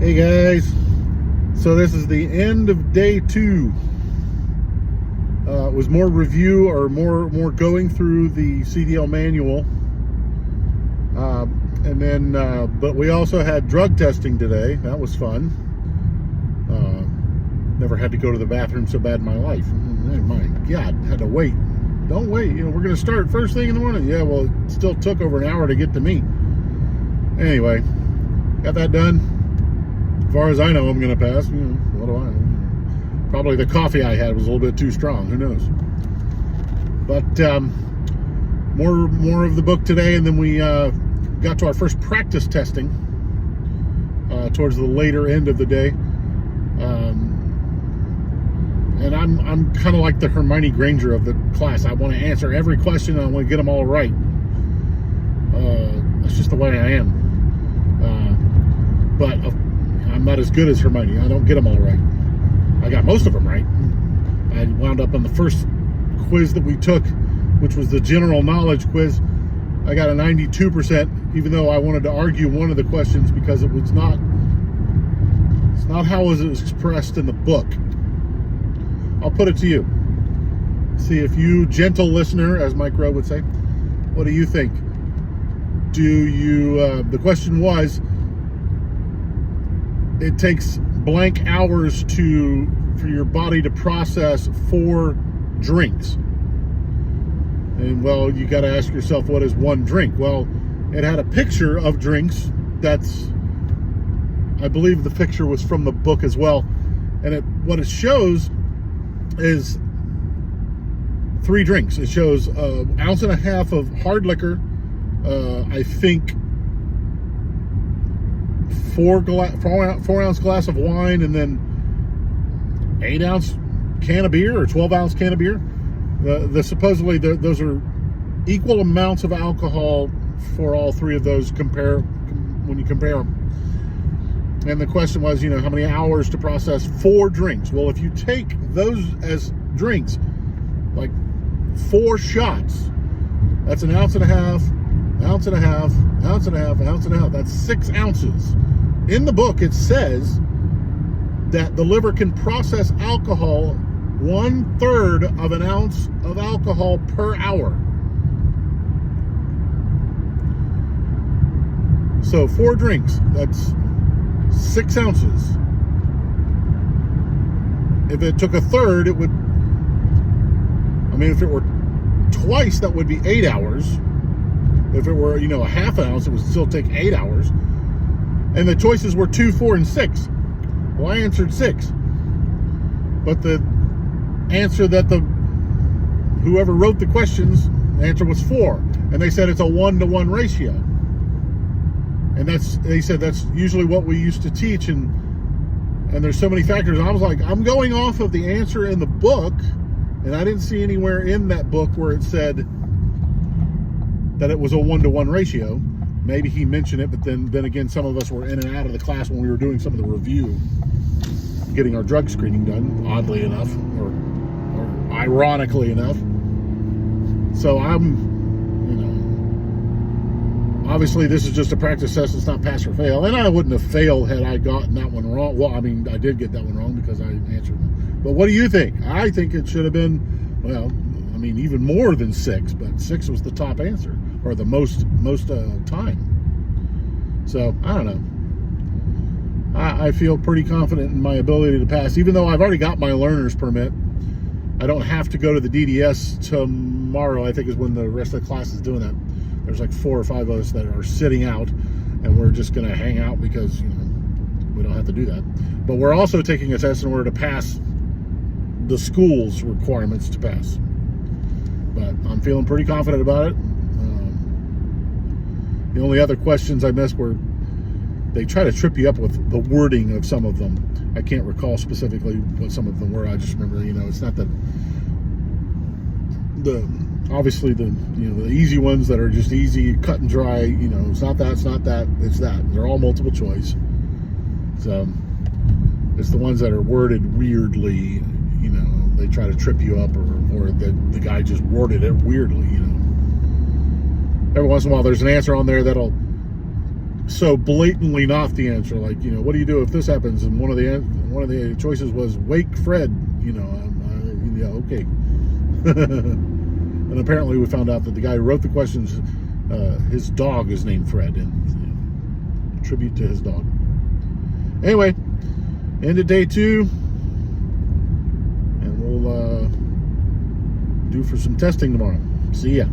Hey guys, so this is the end of day 2. It was more review or more going through the CDL manual, and then but we also had drug testing today. That was fun. Never had to go to the bathroom so bad in my life. My God, had to wait. Don't wait. We're going to start first thing in the morning. Yeah, well, it still took over an hour to get to me. Anyway, got that done. As far as I know, I'm going to pass. What do I know? Probably the coffee I had was a little bit too strong. Who knows? But more of the book today, and then we got to our first practice testing towards the later end of the day. And I'm kind of like the Hermione Granger of the class. I want to answer every question, and I want to get them all right. That's just the way I am. But I'm not as good as Hermione. I don't get them all right. I got most of them right. I wound up on the first quiz that we took, which was the general knowledge quiz. I got a 92%, even though I wanted to argue one of the questions because it's not how it was expressed in the book. I'll put it to you. See if you, gentle listener, as Mike Rowe would say, what do you think? Do you, the question was, it takes blank hours for your body to process 4 drinks. And well, you got to ask yourself, what is one drink? Well, it had a picture of drinks. I believe the picture was from the book as well. And what it shows is 3 drinks. It shows an ounce and a half of hard liquor, I think 4 ounce glass of wine, and then 8 ounce can of beer or 12 ounce can of beer. Supposedly those are equal amounts of alcohol for all 3 of those when you compare them. And the question was, how many hours to process 4 drinks? Well, if you take those as drinks, like 4 shots, that's an ounce and a half, ounce and a half, ounce and a half, ounce and a half. That's 6 ounces. In the book, it says that the liver can process alcohol 1/3 of an ounce of alcohol per hour. So 4 drinks, that's 6 ounces. If it took 1/3, it would, if it were twice, that would be 8 hours. If it were, a half ounce, it would still take 8 hours. And the choices were 2, 4, and 6. Well, I answered 6. But the answer that whoever wrote the questions, the answer was 4. And they said it's a 1-to-1 ratio. And they said that's usually what we used to teach, and there's so many factors. And I was like, I'm going off of the answer in the book, and I didn't see anywhere in that book where it said that it was a 1-to-1 ratio. Maybe he mentioned it, but then again, some of us were in and out of the class when we were doing some of the review, getting our drug screening done, oddly enough, or ironically enough. So obviously this is just a practice test. It's not pass or fail. And I wouldn't have failed had I gotten that one wrong. Well, I did get that one wrong because I answered them. But what do you think? I think it should have been, even more than 6, but 6 was the top answer, or the most time. So, I don't know. I feel pretty confident in my ability to pass, even though I've already got my learner's permit. I don't have to go to the DDS tomorrow, I think is when the rest of the class is doing that. There's like 4 or 5 of us that are sitting out, and we're just going to hang out because, we don't have to do that. But we're also taking a test in order to pass the school's requirements to pass. But I'm feeling pretty confident about it. The only other questions I missed were, they try to trip you up with the wording of some of them. I can't recall specifically what some of them were. I just remember, it's not obviously the easy ones that are just easy, cut and dry. It's not that, it's not that, it's that. They're all multiple choice. So it's the ones that are worded weirdly. They try to trip you up, or the guy just worded it weirdly. Every once in a while, there's an answer on there that'll so blatantly not the answer. Like, you know, what do you do if this happens? And one of the choices was wake Fred. You know, yeah, okay. And apparently we found out that the guy who wrote the questions, his dog is named Fred, and you know, tribute to his dog. Anyway, end of day 2, and we'll do for some testing tomorrow. See ya.